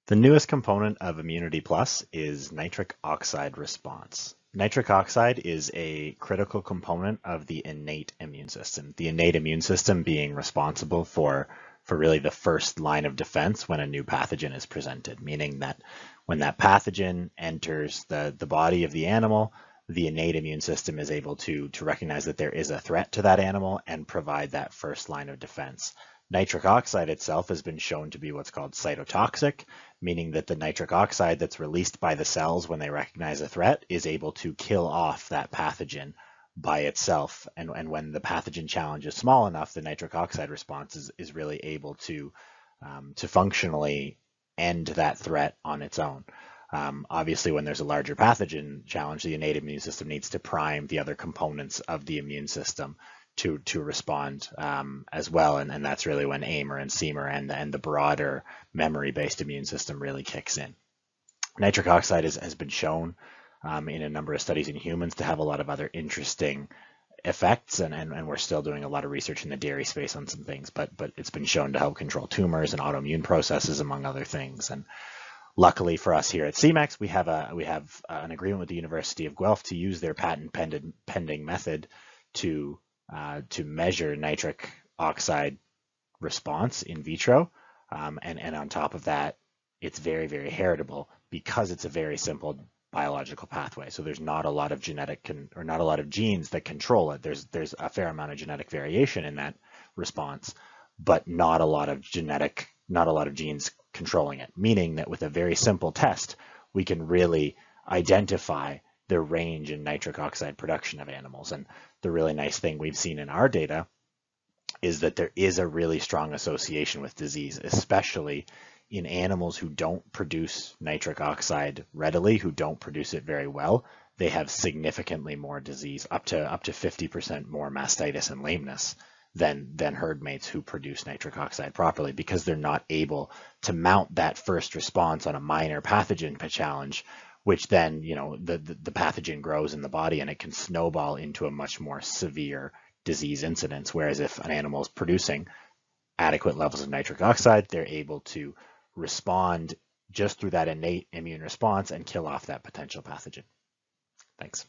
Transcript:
The newest component of Immunity Plus is nitric oxide response. Nitric oxide is a critical component of the innate immune system. The innate immune system being responsible for really the first line of defense when a new pathogen is presented, meaning that when that pathogen enters the body of the animal, the innate immune system is able to recognize that there is a threat to that animal and provide that first line of defense. Nitric oxide itself has been shown to be what's called cytotoxic, meaning that the nitric oxide that's released by the cells when they recognize a threat is able to kill off that pathogen by itself. And when the pathogen challenge is small enough, the nitric oxide response is really able to functionally end that threat on its own. Obviously, when there's a larger pathogen challenge, the innate immune system needs to prime the other components of the immune system to respond as well, and that's really when AIMer and CIMer and the broader memory-based immune system really kicks in. Nitric oxide has been shown in a number of studies in humans to have a lot of other interesting effects, and we're still doing a lot of research in the dairy space on some things, but it's been shown to help control tumors and autoimmune processes, among other things. And luckily for us here at Semex, we have an agreement with the University of Guelph to use their patent pending method to measure nitric oxide response in vitro, and on top of that, it's very, very heritable because it's a very simple biological pathway. So there's not a lot of not a lot of genes that control it. There's a fair amount of genetic variation in that response, but not a lot of genes controlling it. Meaning that with a very simple test, we can really identify the range in nitric oxide production of animals. And the really nice thing we've seen in our data is that there is a really strong association with disease, especially in animals who don't produce nitric oxide readily, who don't produce it very well. They have significantly more disease, up to 50% more mastitis and lameness than herd mates who produce nitric oxide properly, because they're not able to mount that first response on a minor pathogen challenge, which then, the pathogen grows in the body and it can snowball into a much more severe disease incidence. Whereas if an animal is producing adequate levels of nitric oxide, they're able to respond just through that innate immune response and kill off that potential pathogen. Thanks.